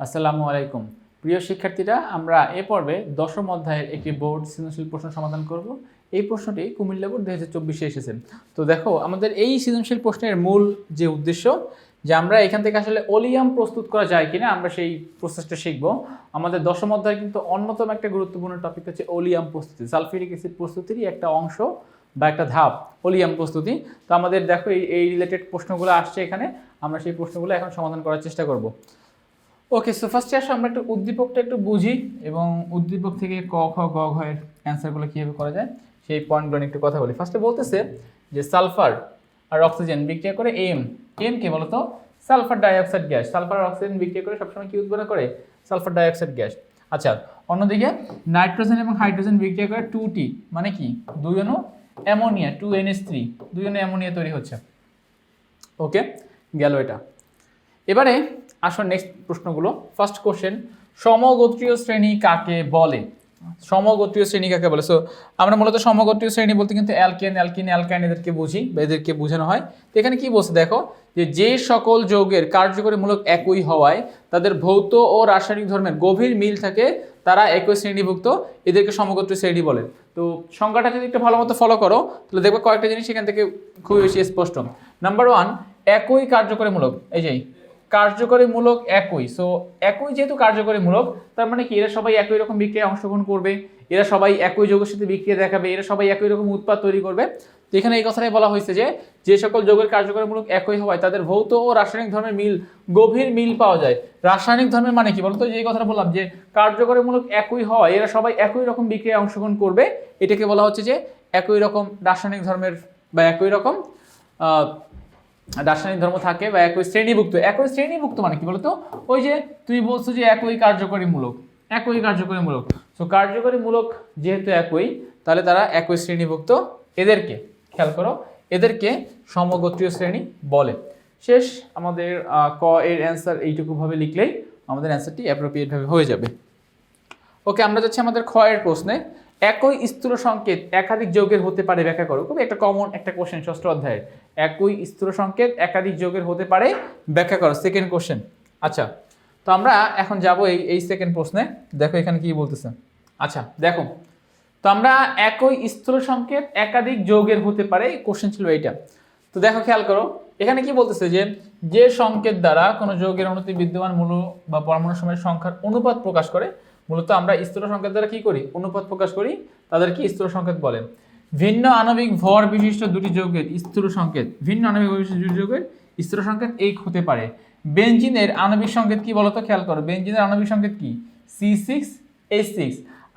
আসসালামু আলাইকুম প্রিয় শিক্ষার্থীরা, আমরা এ পর্বে দশম অধ্যায়ের একটি বোর্ড সৃজনশীল প্রশ্ন সমাধান করব। এই প্রশ্নটি কুমিল্লা বোর্ড 2024-এ এসেছে। তো দেখো, আমাদের এই সৃজনশীল প্রশ্নের মূল যে উদ্দেশ্য, যে আমরা এখান থেকে আসলে ওলিয়াম প্রস্তুত করা যায় কিনা আমরা সেই প্রসেসটা শিখব। আমাদের দশম অধ্যায় কিন্তু অন্যতম একটা গুরুত্বপূর্ণ টপিক হচ্ছে ওলিয়াম প্রস্তুতি, সালফিউরিক অ্যাসিড প্রস্তুতিরই একটা অংশ বা একটা ধাপ ওলিয়াম প্রস্তুতি। তো আমাদের দেখো এই রিলেটেড প্রশ্নগুলো আসছে এখানে, আমরা সেই প্রশ্নগুলো এখন সমাধান করার চেষ্টা করব। ওকে, সো ফার্স্টে আসলে আমরা একটু উদ্দীপকটা একটু বুঝি এবং উদ্দীপক থেকে ক খ গ ঘ এর অ্যান্সারগুলো কীভাবে করা যায় সেই পয়েন্টগুলো নিয়ে একটু কথা বলি। ফার্স্টে বলতেছে যে সালফার আর অক্সিজেন বিক্রিয়া করে এম কে বলতো সালফার ডাইঅক্সাইড গ্যাস। সালফার আর অক্সিজেন বিক্রিয়া করে সবসময় কি উৎপন্ন করে? Sulphur dioxide gas. আচ্ছা, অন্যদিকে নাইট্রোজেন এবং হাইড্রোজেন বিক্রিয়া করে 2T, মানে কি দুই অণু অ্যামোনিয়া 2NH3, দুই অণু অ্যামোনিয়া তৈরি হচ্ছে। ওকে, গেল এটা। এবারে আসুন নেক্সট প্রশ্নগুলো। ফার্স্ট কোশ্চেন, সমগোত্রীয় শ্রেণী কাকে বলে? সমগোত্রীয় শ্রেণী কাকে বলে? সো আমরা মূলত সমগোত্রীয় শ্রেণী বলতে কিন্তু অ্যালকেন, অ্যালকাইন এদেরকে বুঝি বা এদেরকে বোঝানো হয়। তো এখানে কি বলছে দেখো, যে সকল যৌগের কার্যকরী মূলক একই হওয়ায় তাদের ভৌত ও রাসায়নিক ধর্মের গভীর মিল থাকে, তারা একই শ্রেণীভুক্ত, এদেরকে সমগোত্রীয় শ্রেণী বলে। তো সংজ্ঞাটা যদি একটু ভালো মতো ফলো করো তাহলে দেখবে কয়েকটা জিনিস এখান থেকে খুবই বেশি স্পষ্ট। নাম্বার 1, একই কার্যকরী মূলক। এই যে কার্যকরী মূলক একই, সো একই যেহেতু কার্যকরী মূলক, তার মানে কি এরা সবাই একই রকম বিক্রিয়ায় অংশগ্রহণ করবে, এরা সবাই একই যৌগের সাথে বিক্রিয়া দেখাবে, এরা সবাই একই রকম উৎপাদ তৈরি করবে। তো এখানে এই কথাটাই বলা হয়েছে যে সকল যৌগের কার্যকরী মূলক একই হওয়ায় তাদের ভৌত ও রাসায়নিক ধর্মের মিল, গভীর মিল পাওয়া যায়। রাসায়নিক ধর্মের মানে কি বলতো? যে কথাটা বললাম যে কার্যকরী মূলক একই হওয়ায় এরা সবাই একই রকম বিক্রিয়ায় অংশগ্রহণ করবে, এটাকে বলা হচ্ছে যে একই রকম রাসায়নিক ধর্মের বা একই রকম রাসায়নিক ধর্ম থাকে বা একই শ্রেণীভুক্ত। একই শ্রেণীভুক্ত মানে কি বলতো? ওই যে তুমি বলছো যে একই কার্যকরী মূলক, একই কার্যকরী মূলক। তো কার্যকরী মূলক যেহেতু একই, তাহলে তারা একই শ্রেণীভুক্ত। এদেরকে খেয়াল করো, এদেরকে সমগোত্রীয় শ্রেণী বলে। শেষ, আমাদের ক এর অ্যান্সার এইটুকু ভাবে লিখলেই আমাদের অ্যান্সারটি অ্যাপ্রোপ্রিয়েট ভাবে হয়ে যাবে। ওকে, আমরা যাচ্ছি আমাদের খ এর প্রশ্নে। একই স্থূল সংকেত একাধিক যৌগের হতে পারে ব্যাখ্যা করো। খুবই একটা কমন একটা কোশ্চেন ষষ্ঠ অধ্যায়ের। একই স্থূল সংকেত একাধিক যৌগের হতে পারে ব্যাখ্যা করো, সেকেন্ড কোশ্চেন। আচ্ছা, তো আমরা এখন যাব এই সেকেন্ড প্রশ্নে। দেখো এখানে কি বলতেছে। আচ্ছা দেখো, তো আমরা একই স্থূল সংকেত একাধিক যৌগের হতে পারে, কোশ্চেন ছিল এইটা। তো দেখো খেয়াল করো, এখানে কি বলতেছে যে সংকেত দ্বারা কোনো যৌগের অণুতে বিদ্যমান মূল বা পরমাণু সময়ের সংখ্যার অনুপাত প্রকাশ করে, মূলত আমরা স্থূল সংকেত দ্বারা কি করি? অনুপাত প্রকাশ করি, তাদেরকে স্থূল সংকেত বলে। ভিন্ন আণবিক ভর বিশিষ্ট দুটি যৌগের স্থূল সংকেত, ভিন্ন আণবিক ভর বিশিষ্ট দুটি যৌগের স্থূল সংকেত এক হতে পারে। বেনজিনের আণবিক সংকেত কি বলতো? খেয়াল করো, বেনজিনের আণবিক সংকেত কি? C6H6।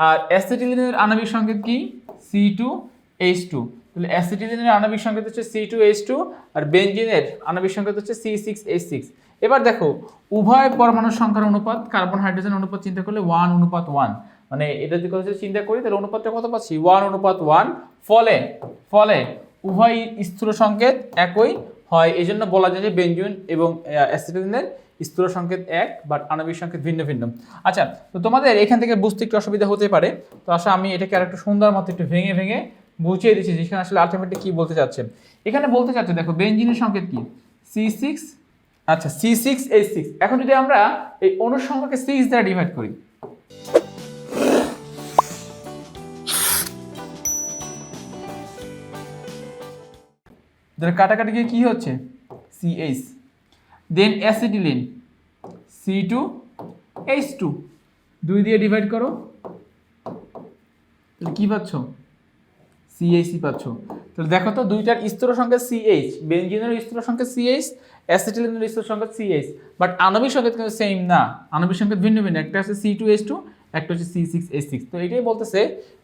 আর অ্যাসিটিলিনের আণবিক সংকেত কি? C2H2। তাহলে অ্যাসিটিলিনের আণবিক সংকেত হচ্ছে C2H2 আর বেনজিনের আণবিক সংকেত হচ্ছে C6H6। এবার দেখো, উভয় পরমাণুর সংখ্যার অনুপাত, কার্বন হাইড্রোজেন অনুপাত চিন্তা করলে 1:1, মানে এটা যদি কথা চিন্তা করি তাহলে অনুপাতটা কত পাচ্ছি? 1:1। ফলে উভয় স্থূল সংকেত একই হয়, এই জন্য বলা যায় যে বেনজিন এবং অ্যাসিটিলিনের স্থূল সংকেত এক, বাট আণবিক সংকেত ভিন্ন ভিন্ন। আচ্ছা, তো তোমাদের এখান থেকে বুঝতে একটু অসুবিধা হতে পারে, তো আসলে আমি এটাকে আর একটু সুন্দর মতো একটু ভেঙে ভেঙে বুঝিয়ে দিচ্ছি যেখানে আসলে আলটিমেটলি কি বলতে চাচ্ছে। এখানে বলতে চাচ্ছে দেখো, বেনজিনের সংকেত কি? C6, আচ্ছা C6H6। এখন যদি আমরা এই অণুর সংখ্যাকে 6 দ্বারা ডিভাইড করি, কাটাকাটি গিয়ে কি হচ্ছে? CH। দেন অ্যাসিটিলিন C2H2, 2 দিয়ে ডিভাইড করো, তাহলে কি পাচ্ছ? CH পাচ্ছ। তাহলে দেখো তো, দুইটার স্থূল সংখ্যা CH, বেনজিনের স্থূল সংখ্যা CH, অ্যাসিটিলিনের স্থূল সংখ্যা CH, বাট আণবিক সংকেত কিন্তু সেম না, আণবিক সংকেত ভিন্ন ভিন্ন। একটা হচ্ছে C2H2, একটা হচ্ছে C6H6। তো এটাই বলতেছে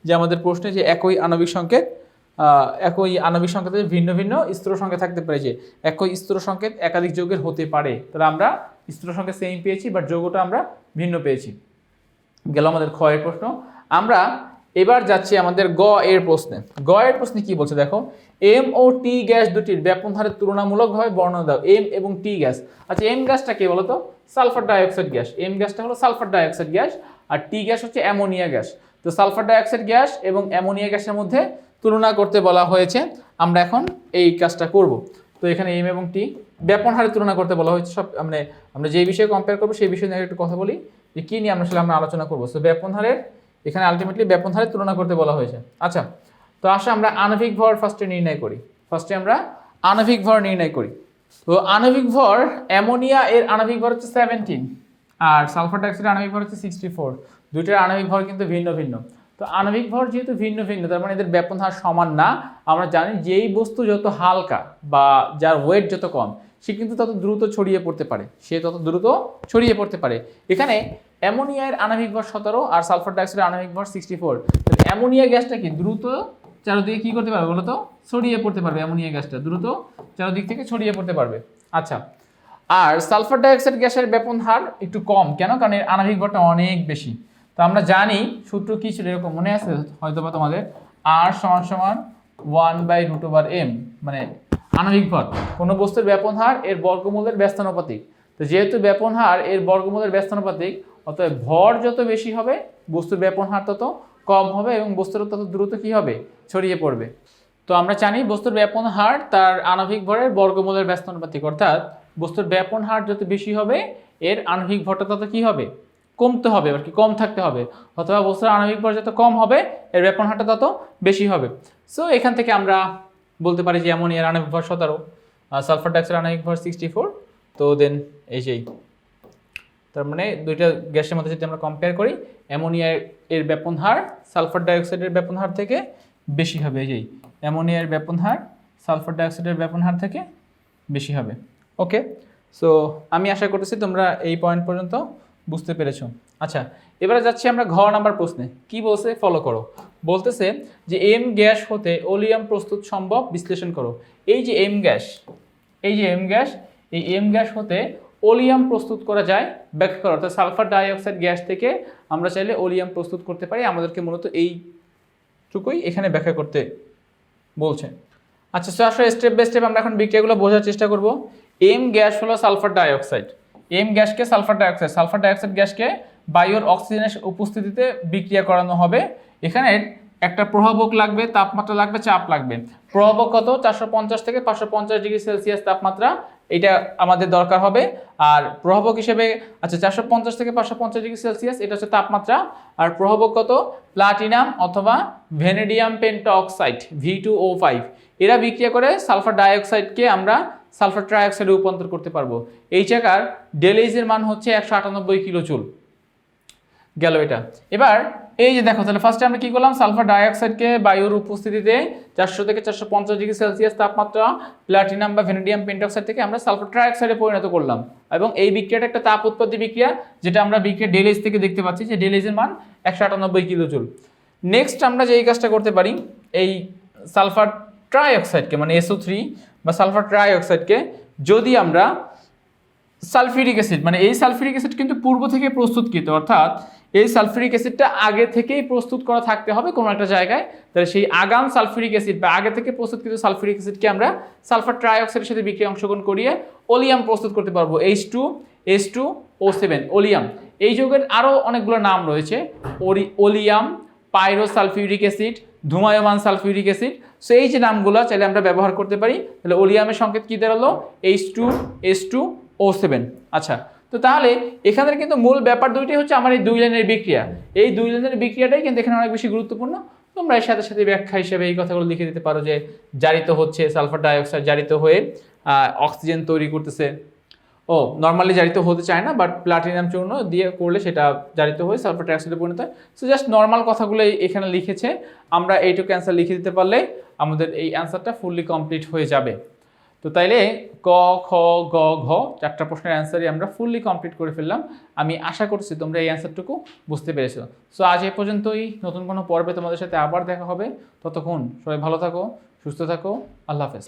যে আমাদের প্রশ্নে যে একই আণবিক সংকেত, একই আণবিক সংকেতের ভিন্ন ভিন্ন স্থূল সংখ্যা থাকতে পারে, যে একই স্থূল সংকেত একাধিক যৌগের হতে পারে। তাহলে আমরা স্থূল সংখ্যা সেম পেয়েছি, বাট যৌগটা আমরা ভিন্ন পেয়েছি। গেল আমাদের খ এর প্রশ্ন। আমরা এবার যাচ্ছি আমাদের গ এর প্রশ্নে। গ এর প্রশ্নে কি বলছে দেখো, এম ও টি গ্যাস দুটির ব্যাপন হারে তুলনামূলকভাবে বর্ণনা দাও। এম এবং টি গ্যাস। আচ্ছা, এম গ্যাসটা কি বলতো? Sulphur dioxide gas. এম গ্যাসটা হলো সালফার ডাইঅক্সাইড গ্যাস, আর টি গ্যাস হচ্ছে অ্যামোনিয়া গ্যাস। তো সালফার ডাইঅক্সাইড গ্যাস এবং অ্যামোনিয়া গ্যাসের মধ্যে তুলনা করতে বলা হয়েছে। আমরা এখন এই কাজটা করব। তো এখানে এম এবং টি ব্যাপন হারে তুলনা করতে বলা হয়েছে। সব মানে আমরা যে বিষয়ে কম্পেয়ার করবো সেই বিষয়ে নিয়ে একটু কথা বলি যে কী নিয়ে আমরা আলোচনা করবো। সো ব্যাপন হারের এখানে আলটিমেটলি ব্যাপন হারে তুলনা করতে বলা হয়েছে। আচ্ছা, তো আসলে আমরা আণবিক ভর ফার্স্টে নির্ণয় করি। ফার্স্টে আমরা আণবিক ভর নির্ণয় করি। তো আণবিক ভর, অ্যামোনিয়া এর আণবিক ভর হচ্ছে 17 আর সালফার ডাইঅক্সাইডের আণবিক ভর হচ্ছে 64। দুইটার আণবিক ভর কিন্তু ভিন্ন ভিন্ন। তো আণবিক ভর যেহেতু ভিন্ন ভিন্ন, তার মানে এদের ব্যাপন হার সমান না। আমরা জানি যেই বস্তু যত হালকা বা যার ওয়েট যত কম, সে কিন্তু তত দ্রুত ছড়িয়ে পড়তে পারে। এখানে অ্যামোনিয়ার আণবিক ভর 17 আর সালফার ডাইঅক্সাইডের আণবিক ভর 64। অ্যামোনিয়া গ্যাসটা কি দ্রুত চারদিকে কি করতে পারবে বলো তো? ছড়িয়ে পড়তে পারবে। অ্যামোনিয়া গ্যাসটা দ্রুত চারদিক থেকে ছড়িয়ে পড়তে পারবে। আচ্ছা, আর সালফার ডাইঅক্সাইড গ্যাসের ব্যাপন হার একটু কম। কেন? কারণ এর আণবিক ভরটা অনেক বেশি। তো আমরা জানি সূত্র কি ছিল, এরকম মনে আছে হয়তোবা তোমাদের, R = 1/√m, মানে আণবিক ভর কোনো বস্তুর ব্যাপন হার এর বর্গমূলের ব্যস্তানুপাতিক। তো যেহেতু ব্যাপন হার এর বর্গমূলের ব্যস্তানুপাতিক, অতএব ভর যত বেশি হবে বস্তুর ব্যাপন হার তত কম হবে এবং বস্তুর তত দ্রুত কি হবে? ছড়িয়ে পড়বে। তো আমরা জানি বস্তুর ব্যাপন হার তার আণবিক ভরের বর্গমূলের ব্যস্তানুপাতিক, অর্থাৎ বস্তুর ব্যাপন হার যত বেশি হবে এর আণবিক ভরটা তত কি হবে? কমতে হবে, আর কি কম থাকতে হবে। অথবা বস্তুর আণবিক ভর যত কম হবে এর ব্যাপন হারটা তত বেশি হবে। সো এখান থেকে আমরা বলতে পারি যে অ্যামোনিয়ার আণবিক ভর 17 আর সালফার ডাইঅক্সাইডের আণবিক ভর 64। তো দেন এই যেই, তার মানে দুইটা গ্যাসের মধ্যে যদি আমরা কম্পেয়ার করি, অ্যামোনিয়া এর ব্যাপন হার সালফার ডাইঅক্সাইডের ব্যাপন হার থেকে বেশি হবে। এই যেই অ্যামোনিয়ার ব্যাপন হার সালফার ডাইঅক্সাইডের ব্যাপন হার থেকে বেশি হবে। ওকে, সো আমি আশা করতেছি তোমরা এই পয়েন্ট পর্যন্ত বুঝতে পেরেছো। আচ্ছা, এবারে যাচ্ছি আমরা ঘ নাম্বার প্রশ্নে। কি বলছে ফলো করো। বলতেছে যে এম গ্যাস হতে ওলিয়াম প্রস্তুত সম্ভব বিশ্লেষণ করো। এই যে এম গ্যাস, এই এম গ্যাস হতে ওলিয়াম প্রস্তুত করা যায় ব্যাখ্যা করো। অর্থাৎ সালফার ডাইঅক্সাইড গ্যাস থেকে আমরা চাইলে ওলিয়াম প্রস্তুত করতে পারি। আমাদেরকে মূলত এইটুকুই এখানে ব্যাখ্যা করতে বলছে। আচ্ছা, সো আসলে স্টেপ বাই স্টেপ আমরা এখন বিক্রিয়াগুলো বোঝার চেষ্টা করব। এম গ্যাস হলো সালফার ডাইঅক্সাইড। এম গ্যাসকে সালফার ডাইঅক্সাইড গ্যাসকে বায়ুর অক্সিজেনের উপস্থিতিতে বিক্রিয়া করানো হবে। এখানে একটা প্রভাবক লাগবে, তাপমাত্রা লাগবে, চাপ লাগবে। প্রভাবক কত? 450 থেকে 550 ডিগ্রি সেলসিয়াস তাপমাত্রা, এটা আমাদের দরকার হবে। আর প্রভাবক হিসেবে আচ্ছা 450 থেকে 550 ডিগ্রি সেলসিয়াস এটা হচ্ছে তাপমাত্রা। আর প্রভাবক কত? প্লাটিনাম অথবা ভ্যানেডিয়াম পেন্টাঅক্সাইড V2O5। এরা বিক্রিয়া করে সালফার ডাইঅক্সাইডকে আমরা সালফার ট্রাইঅক্সাইডে রূপান্তর করতে পারবো। এই জায়গার ডেলেজের মান হচ্ছে 198 কিলো জুল গেল এটা। এবার এই যে দেখো, তাহলে ফার্স্টে আমরা কি করলাম? সালফার ডাইঅক্সাইডকে বায়ুর উপস্থিতিতে 400 থেকে 450 ডিগ্রি সেলসিয়াস তাপমাত্রা প্লাটিনাম বা ভ্যানেডিয়াম পেন্টঅক্সাইড থেকে আমরা সালফার ট্রাইঅক্সাইডে পরিণত করলাম। এবং এই বিক্রিয়াটা একটা তাপ উৎপত্তি বিক্রিয়া, যেটা আমরা বিক্রিয়া ডেলেজ থেকে দেখতে পাচ্ছি যে ডেলেজের মান 198 কিলো জুল। নেক্সট আমরা যে এই কাজটা করতে পারি, এই সালফার ট্রাইঅক্সাইডকে মানে SO3 বা সালফার ট্রাইঅক্সাইডকে যদি আমরা সালফিউরিক অ্যাসিড, মানে এই সালফিউরিক অ্যাসিড কিন্তু পূর্ব থেকে প্রস্তুতকৃত, অর্থাৎ এই সালফিউরিক অ্যাসিডটা আগে থেকেই প্রস্তুত করা থাকতে হবে কোনো একটা জায়গায়। তাহলে সেই আগাম সালফিউরিক অ্যাসিড বা আগে থেকে প্রস্তুতকৃত সালফিউরিক অ্যাসিডকে আমরা সালফার ট্রাইঅক্সাইডের সাথে বিক্রিয়া অংশগ্রহণ করিয়ে ওলিয়াম প্রস্তুত করতে পারবো। H2S2O7 oleum. এই যৌগের আরও অনেকগুলো নাম রয়েছে, ওলিয়াম, পাইরোসালফিউরিক অ্যাসিড, ধূমায়মান সালফিউরিক অ্যাসিড। সো এই যে নামগুলো চাইলে আমরা ব্যবহার করতে পারি। তাহলে ওলিয়ামের সংকেত কী দাঁড়ালো? H2S2O7। আচ্ছা, তো তাহলে এখানের কিন্তু মূল ব্যাপার দুইটাই হচ্ছে আমার এই দুই লাইনের বিক্রিয়া। এই দুই লাইনের বিক্রিয়াটাই কিন্তু এখানে অনেক বেশি গুরুত্বপূর্ণ। তোমরা এর সাথে সাথে ব্যাখ্যা হিসেবে এই কথাগুলো লিখে দিতে পারো যে জারিত হচ্ছে সালফার ডাইঅক্সাইড, জারিত হয়ে অক্সিজেন তৈরি করতেছে। নর্মালি জারিত হতে চায় না, বাট প্লাটিনাম চূর্ণ দিয়ে করলে সেটা জারিত হয়ে সালফার ডাইঅক্সাইডে পরিণত হয়। সো জাস্ট নর্মাল কথাগুলো এখানে লিখেছে। আমরা এইটুকু অ্যান্সার লিখে দিতে পারলে আমাদের এই অ্যান্সারটা ফুললি কমপ্লিট হয়ে যাবে। তো তাইলে ক, খ, গ, ঘ চারটা প্রশ্নের অ্যান্সারই আমরা ফুললি কমপ্লিট করে ফেললাম। আমি আশা করছি তোমরা এই অ্যান্সারটুকু বুঝতে পেরেছো। সো আজ এই পর্যন্তই। নতুন কোনো পর্বে তোমাদের সাথে আবার দেখা হবে। ততক্ষণ সবাই ভালো থাকো, সুস্থ থাকো। আল্লাহ হাফেজ।